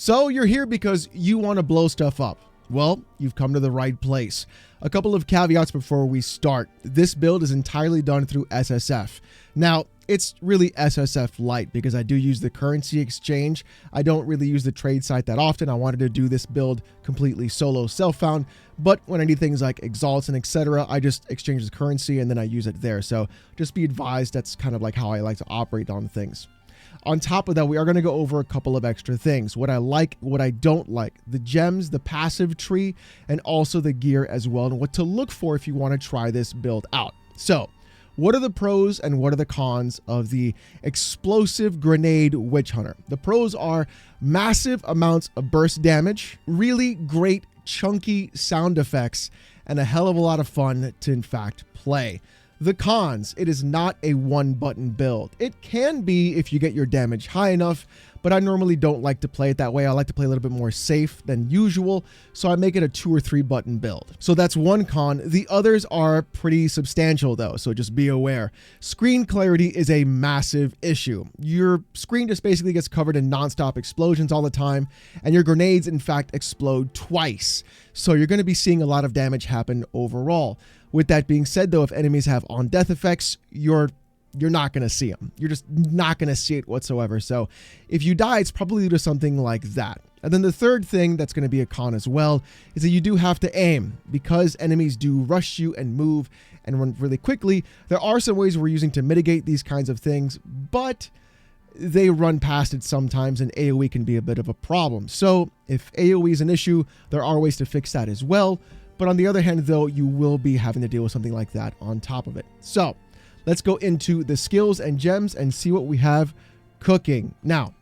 So you're here because you want to blow stuff up. Well, you've come to the right place. A couple of caveats before we start. This build is entirely done through SSF. Now, it's really SSF light because I do use the currency exchange. I don't really use the trade site that often. I wanted to do this build completely solo self-found, but when I need things like exalts and etc., I just exchange the currency and then I use it there. So just be advised, that's kind of like how I like to operate on things. On top of that, we are going to go over a couple of extra things. What I like, what I don't like, the gems, the passive tree, and also the gear as well, and what to look for if you want to try this build out. So, what are the pros and what are the cons of the explosive grenade witch hunter? The pros are massive amounts of burst damage, really great chunky sound effects, and a hell of a lot of fun to in fact play. The cons, it is not a one-button build. It can be if you get your damage high enough, but I normally don't like to play it that way. I like to play a little bit more safe than usual, so I make it a 2 or 3 button build. So that's one con. The others are pretty substantial though, so just be aware. Screen clarity is a massive issue. Your screen just basically gets covered in non-stop explosions all the time, and your grenades in fact explode twice. So you're going to be seeing a lot of damage happen overall. With that being said though, if enemies have on-death effects, you're not going to see them. You're just not going to see it whatsoever. So if you die, it's probably due to something like that. And then the third thing that's going to be a con as well is that you do have to aim. Because enemies do rush you and move and run really quickly, there are some ways we're using to mitigate these kinds of things, but they run past it sometimes and AoE can be a bit of a problem. So if AoE is an issue, there are ways to fix that as well. But on the other hand, though, you will be having to deal with something like that on top of it. So let's go into the skills and gems and see what we have cooking. Now,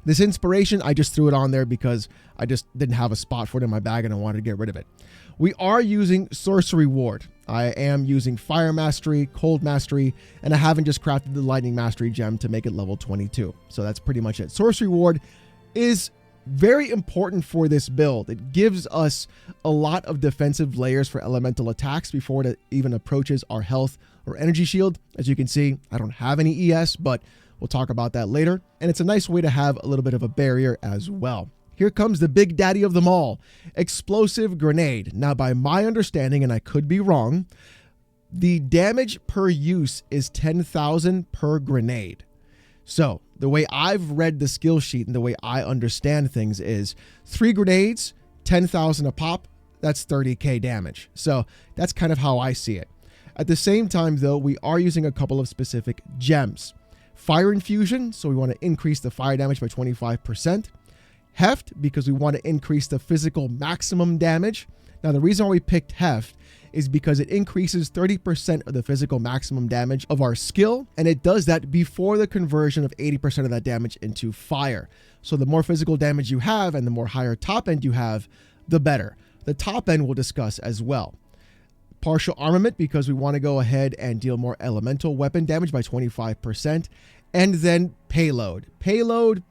this inspiration, I just threw it on there because I just didn't have a spot for it in my bag and I wanted to get rid of it. We are using Sorcery Ward. I am using Fire Mastery, Cold Mastery, and I haven't just crafted the Lightning Mastery gem to make it level 22. So that's pretty much it. Sorcery Ward is very important for this build. It gives us a lot of defensive layers for elemental attacks before it even approaches our health or energy shield. As you can see, I don't have any ES, but we'll talk about that later. And it's a nice way to have a little bit of a barrier as well. Here comes the big daddy of them all, Explosive Grenade. Now, by my understanding, and I could be wrong, the damage per use is 10,000 per grenade. So the way I've read the skill sheet and the way I understand things is 3 grenades, 10,000 a pop, that's 30k damage. So that's kind of how I see it. At the same time though, we are using a couple of specific gems. Fire Infusion, so we want to increase the fire damage by 25%. Heft, because we want to increase the physical maximum damage. Now the reason why we picked Heft is because it increases 30% of the physical maximum damage of our skill, and it does that before the conversion of 80% of that damage into fire. So the more physical damage you have and the more higher top end you have, the better. The top end we'll discuss as well. Partial Armament, because we want to go ahead and deal more elemental weapon damage by 25%. And then Payload. Payload.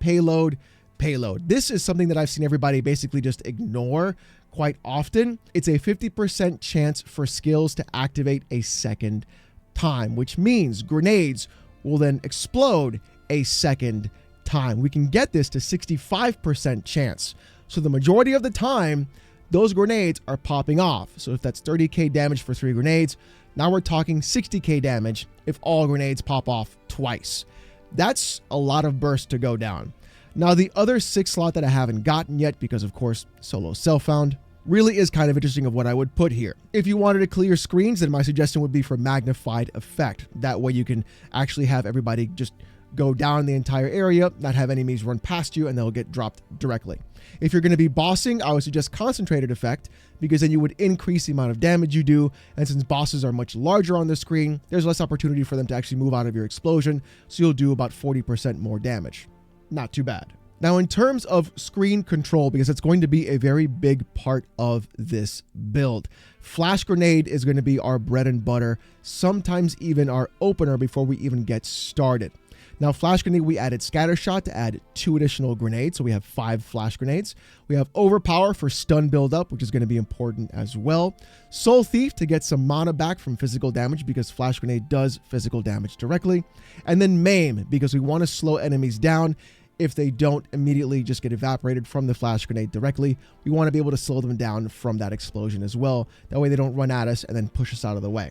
This is something that I've seen everybody basically just ignore quite often. It's a 50% chance for skills to activate a second time, which means grenades will then explode a second time. We can get this to 65% chance. So the majority of the time, those grenades are popping off. So if that's 30k damage for 3 grenades, now we're talking 60k damage if all grenades pop off twice. That's a lot of burst to go down. Now, the other 6 slot that I haven't gotten yet, because of course, solo self-found, really is kind of interesting of what I would put here. If you wanted to clear screens, then my suggestion would be for Magnified Effect. That way you can actually have everybody just go down the entire area, not have enemies run past you, and they'll get dropped directly. If you're going to be bossing, I would suggest Concentrated Effect, because then you would increase the amount of damage you do, and since bosses are much larger on the screen, there's less opportunity for them to actually move out of your explosion, so you'll do about 40% more damage. Not too bad. Now, in terms of screen control, because it's going to be a very big part of this build, Flash Grenade is going to be our bread and butter, sometimes even our opener before we even get started. Now, Flash Grenade, we added Scatter Shot to add 2 additional grenades, so we have 5 Flash Grenades. We have Overpower for stun build-up, which is going to be important as well. Soul Thief to get some mana back from physical damage, because Flash Grenade does physical damage directly. And then Maim, because we want to slow enemies down if they don't immediately just get evaporated from the flash grenade directly, we want to be able to slow them down from that explosion as well. That way they don't run at us and then push us out of the way.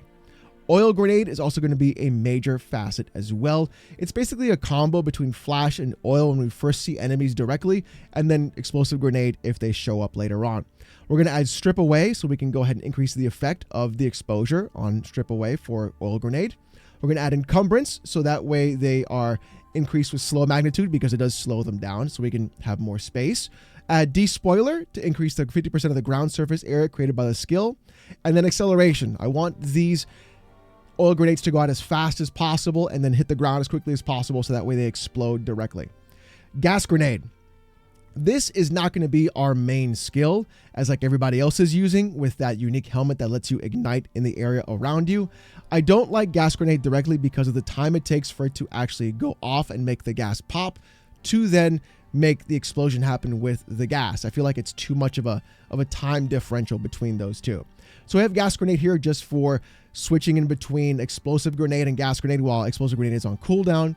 Oil grenade is also going to be a major facet as well. It's basically a combo between flash and oil when we first see enemies directly, and then explosive grenade if they show up later on. We're going to add strip away so we can go ahead and increase the effect of the exposure on strip away for oil grenade. We're going to add encumbrance so that way they are increased with slow magnitude because it does slow them down so we can have more space. Add despoiler to increase the 50% of the ground surface area created by the skill. And then acceleration. I want these oil grenades to go out as fast as possible and then hit the ground as quickly as possible so that way they explode directly. Gas grenade. This is not going to be our main skill as like everybody else is using with that unique helmet that lets you ignite in the area around you. I don't like gas grenade directly because of the time it takes for it to actually go off and make the gas pop to then make the explosion happen with the gas. I feel like it's too much of a time differential between those two. So we have gas grenade here just for switching in between explosive grenade and gas grenade while explosive grenade is on cooldown.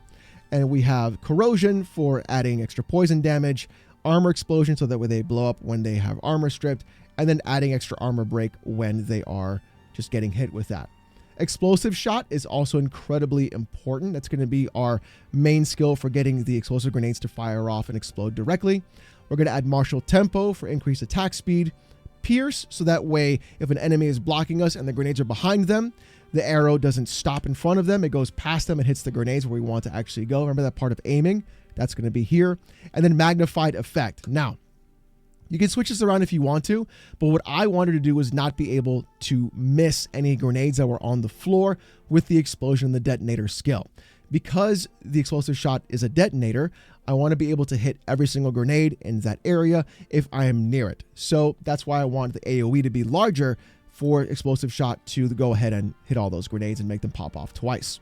And we have corrosion for adding extra poison damage, armor explosion so that way they blow up when they have armor stripped, and then adding extra armor break when they are just getting hit with that. Explosive shot is also incredibly important. That's going to be our main skill for getting the explosive grenades to fire off and explode directly. We're going to add martial tempo for increased attack speed. Pierce, so that way if an enemy is blocking us and the grenades are behind them, the arrow doesn't stop in front of them. It goes past them and hits the grenades where we want to actually go. Remember that part of aiming? That's going to be here. And then magnified effect. Now, you can switch this around if you want to, but what I wanted to do was not be able to miss any grenades that were on the floor with the explosion and the detonator skill. Because the explosive shot is a detonator, I want to be able to hit every single grenade in that area if I am near it. So that's why I want the AoE to be larger for explosive shot to go ahead and hit all those grenades and make them pop off twice.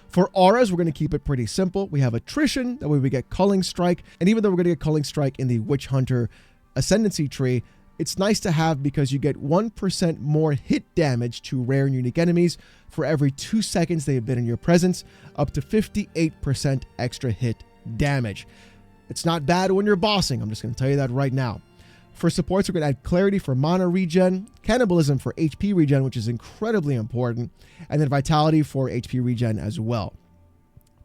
For auras, we're going to keep it pretty simple. We have attrition, that way we get culling strike. And even though we're going to get culling strike in the witch hunter ascendancy tree, it's nice to have because you get 1% more hit damage to rare and unique enemies for every 2 seconds they have been in your presence, up to 58% extra hit damage. It's not bad when you're bossing. I'm just going to tell you that right now. For supports, we're going to add clarity for mana regen, cannibalism for HP regen, which is incredibly important, and then vitality for HP regen as well.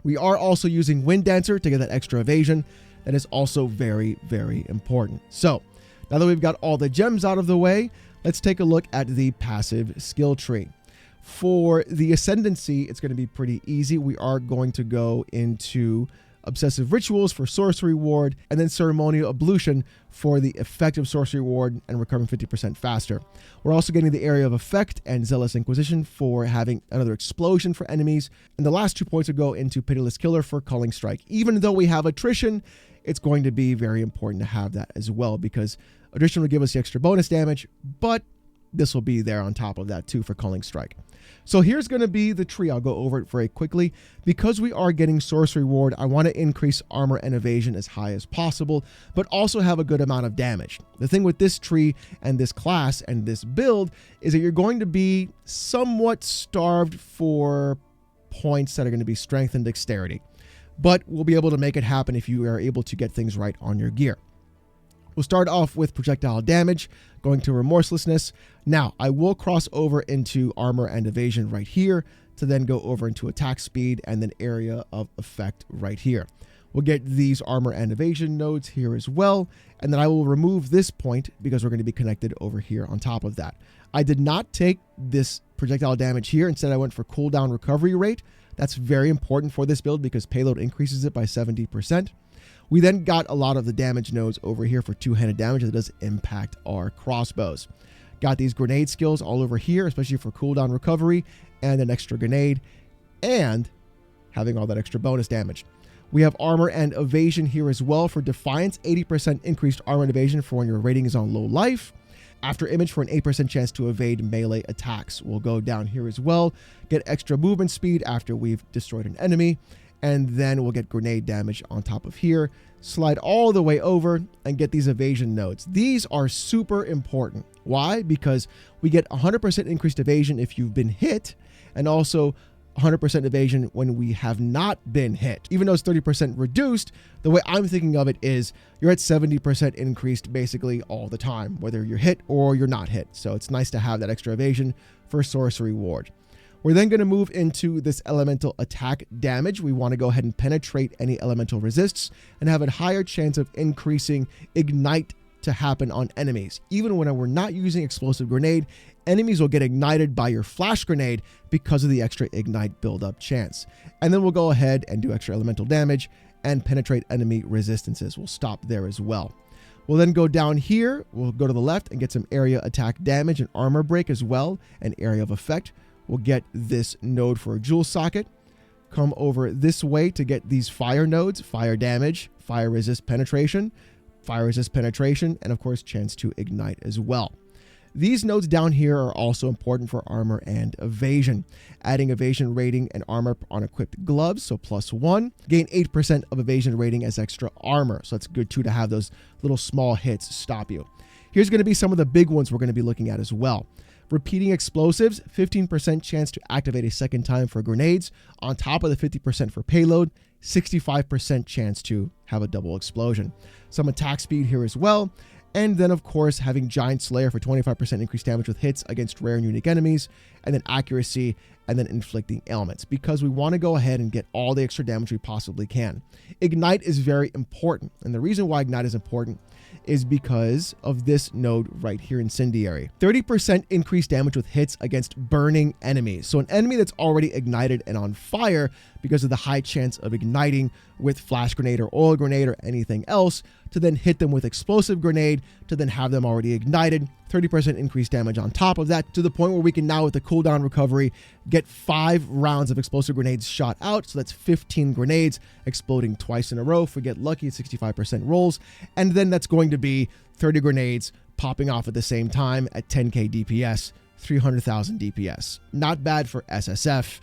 We are also using Wind Dancer to get that extra evasion. That is also very, very important. So now that we've got all the gems out of the way, let's take a look at the passive skill tree. For the ascendancy, it's going to be pretty easy. We are going to go into obsessive rituals for sorcery ward, and then ceremonial ablution for the effective sorcery ward and recovering 50% faster. We're also getting the area of effect and zealous inquisition for having another explosion for enemies, and the last 2 points will go into pitiless killer for culling strike. Even though we have attrition, it's going to be very important to have that as well because attrition will give us the extra bonus damage, but this will be there on top of that too for culling strike. So here's going to be the tree. I'll go over it very quickly. Because we are getting sorcery ward, I want to increase armor and evasion as high as possible, but also have a good amount of damage. The thing with this tree and this class and this build is that you're going to be somewhat starved for points that are going to be strength and dexterity, but we'll be able to make it happen if you are able to get things right on your gear. We'll start off with projectile damage, going to remorselessness. Now, I will cross over into armor and evasion right here to then go over into attack speed and then area of effect right here. We'll get these armor and evasion nodes here as well. And then I will remove this point because we're going to be connected over here on top of that. I did not take this projectile damage here. Instead, I went for cooldown recovery rate. That's very important for this build because payload increases it by 70%. We then got a lot of the damage nodes over here for two-handed damage that does impact our crossbows. Got these grenade skills all over here, especially for cooldown recovery and an extra grenade and having all that extra bonus damage. We have armor and evasion here as well for defiance, 80% increased armor and evasion for when your rating is on low life. After image for an 8% chance to evade melee attacks. We'll go down here as well, get extra movement speed after we've destroyed an enemy. And then we'll get grenade damage on top of here, slide all the way over and get these evasion nodes. These are super important. Why? Because we get 100% increased evasion if you've been hit and also 100% evasion when we have not been hit. Even though it's 30% reduced, the way I'm thinking of it is you're at 70% increased basically all the time, whether you're hit or you're not hit. So it's nice to have that extra evasion for sorcery ward. We're then going to move into this elemental attack damage. We want to go ahead and penetrate any elemental resists and have a higher chance of increasing ignite to happen on enemies. Even when we're not using explosive grenade, enemies will get ignited by your flash grenade because of the extra ignite buildup chance. And then we'll go ahead and do extra elemental damage and penetrate enemy resistances. We'll stop there as well. We'll then go down here. We'll go to the left and get some area attack damage and armor break as well, and area of effect. We'll get this node for a jewel socket. Come over this way to get these fire nodes, fire damage, fire resist penetration, and of course chance to ignite as well. These nodes down here are also important for armor and evasion. Adding evasion rating and armor on equipped gloves, so +1. Gain 8% of evasion rating as extra armor, so that's good too to have those little small hits stop you. Here's going to be some of the big ones we're going to be looking at as well. Repeating explosives, 15% chance to activate a second time for grenades, on top of the 50% for payload, 65% chance to have a double explosion. Some attack speed here as well. And then, of course, having Giant Slayer for 25% increased damage with hits against rare and unique enemies, and then accuracy, and then inflicting ailments, because we want to go ahead and get all the extra damage we possibly can. Ignite is very important, and the reason why Ignite is important is because of this node right here, Incendiary. 30% increased damage with hits against burning enemies. So an enemy that's already ignited and on fire, because of the high chance of igniting with flash grenade or oil grenade or anything else, to then hit them with explosive grenade, to then have them already ignited, 30% increased damage on top of that, to the point where we can now, with the cooldown recovery, get 5 rounds of explosive grenades shot out. So that's 15 grenades exploding twice in a row. If we get lucky, 65% rolls. And then that's going to be 30 grenades popping off at the same time at 10k DPS, 300,000 DPS. Not bad for SSF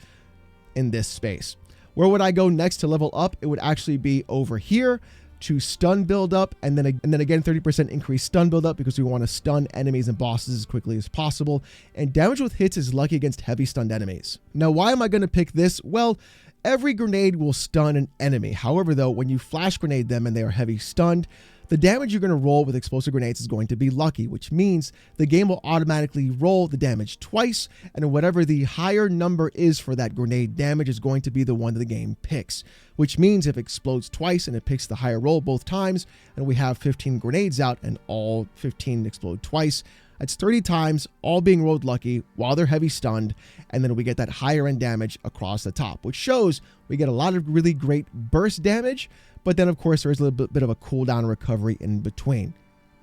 in this space. Where would I go next to level up? It would actually be over here to stun build up, and then again 30% increased stun build up, because we want to stun enemies and bosses as quickly as possible. And damage with hits is lucky against heavy stunned enemies. Now, why am I going to pick this? Well, every grenade will stun an enemy. However, though, when you flash grenade them and they are heavy stunned, the damage you're going to roll with explosive grenades is going to be lucky, which means the game will automatically roll the damage twice, and whatever the higher number is for that grenade damage is going to be the one that the game picks, which means if it explodes twice and it picks the higher roll both times, and we have 15 grenades out and all 15 explode twice, that's 30 times, all being rolled lucky while they're heavy stunned, and then we get that higher end damage across the top, which shows we get a lot of really great burst damage, but then of course there is a little bit of a cooldown recovery in between.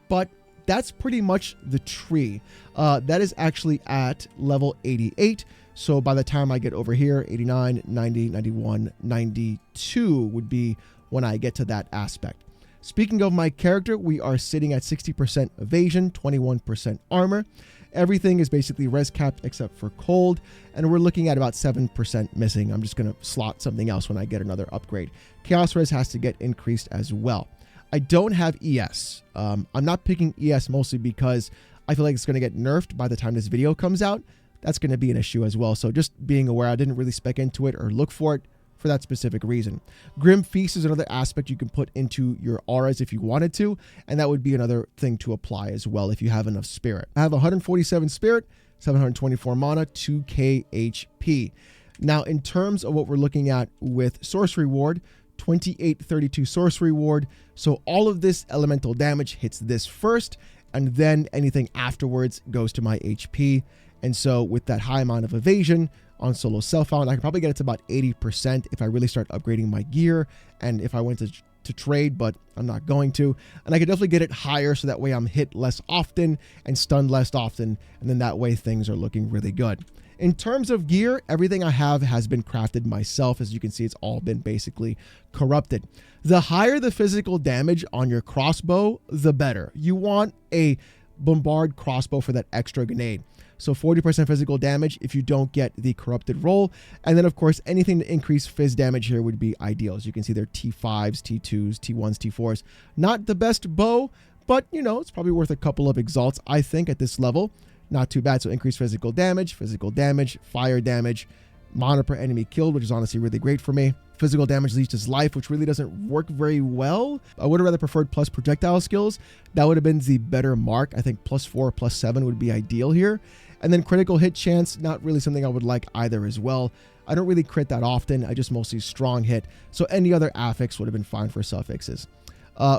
But that's pretty much the tree. That is actually at level 88. So by the time I get over here, 89, 90, 91, 92 would be when I get to that aspect. Speaking of my character, we are sitting at 60% evasion, 21% armor. Everything is basically res capped except for cold, and we're looking at about 7% missing. I'm just going to slot something else when I get another upgrade. Chaos res has to get increased as well. I don't have ES. I'm not picking ES mostly because I feel like it's going to get nerfed by the time this video comes out. That's going to be an issue as well. So just being aware, I didn't really spec into it or look for it for that specific reason. Grim Feast is another aspect you can put into your auras if you wanted to, and that would be another thing to apply as well if you have enough spirit. I have 147 spirit, 724 mana, 2k HP. Now, in terms of what we're looking at with sorcery ward, 2832 sorcery ward. So all of this elemental damage hits this first, and then anything afterwards goes to my HP. And so with that high amount of evasion on solo self-found, I can probably get it to about 80% if I really start upgrading my gear and if I went to trade, but I'm not going to. And I could definitely get it higher so that way I'm hit less often and stunned less often, and then that way things are looking really good. In terms of gear, everything I have has been crafted myself. As you can see, it's all been basically corrupted. The higher the physical damage on your crossbow, the better. You want a bombard crossbow for that extra grenade. So 40% physical damage if you don't get the corrupted roll. And then, of course, anything to increase phys damage here would be ideal. As you can see, they're T5s, T2s, T1s, T4s. Not the best bow, but, you know, it's probably worth a couple of exalts, I think, at this level. Not too bad. So increased physical damage, fire damage, mana per enemy killed, which is honestly really great for me. Physical damage leads to life, which really doesn't work very well. I would have rather preferred plus projectile skills. That would have been the better mark. I think +4, +7 would be ideal here. And then critical hit chance, not really something I would like either as well. I don't really crit that often. I just mostly strong hit. So any other affix would have been fine for suffixes.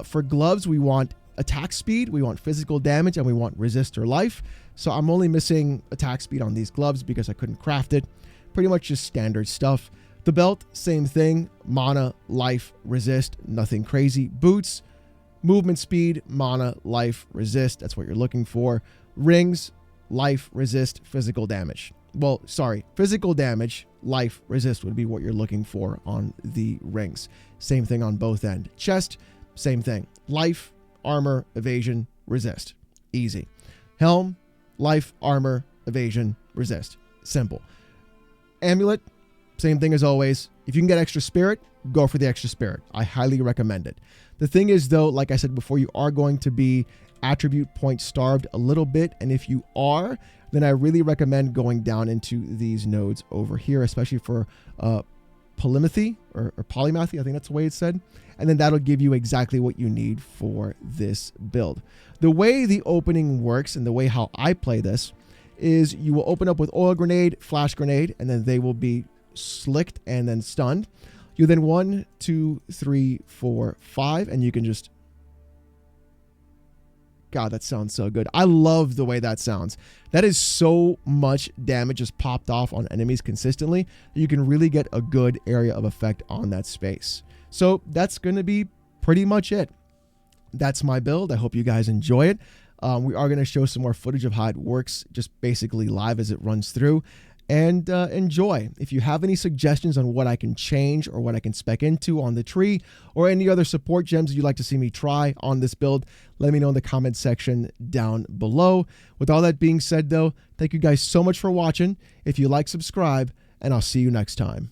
For gloves, we want attack speed, we want physical damage, and we want resist or life. So I'm only missing attack speed on these gloves because I couldn't craft it. Pretty much just standard stuff. The belt, same thing. Mana, life, resist, nothing crazy. Boots, movement speed, mana, life, resist. That's what you're looking for. Rings, life, resist, physical damage. Well, sorry, physical damage, life, resist would be what you're looking for on the rings. Same thing on both ends. Chest, same thing. Life, armor, evasion, resist. Easy. Helm, life, armor, evasion, resist. Simple. Amulet, same thing as always. If you can get extra spirit, go for the extra spirit. I highly recommend it. The thing is, though, like I said before, you are going to be attribute point starved a little bit. And if you are, then I really recommend going down into these nodes over here, especially for polymathy or polymathy. I think that's the way it's said. And then that'll give you exactly what you need for this build. The way the opening works and the way how I play this is you will open up with oil grenade, flash grenade, and then they will be slicked and then stunned. You then 1, 2, 3, 4, 5, and you can just... God, that sounds so good. I love the way that sounds. That is so much damage just popped off on enemies consistently. You can really get a good area of effect on that space. So that's going to be pretty much it. That's my build. I hope you guys enjoy it. We are going to show some more footage of how it works, just basically live as it runs through. And enjoy. If you have any suggestions on what I can change or what I can spec into on the tree or any other support gems you'd like to see me try on this build, let me know in the comment section down below. With all that being said, though, thank you guys so much for watching. If you like, subscribe, and I'll see you next time.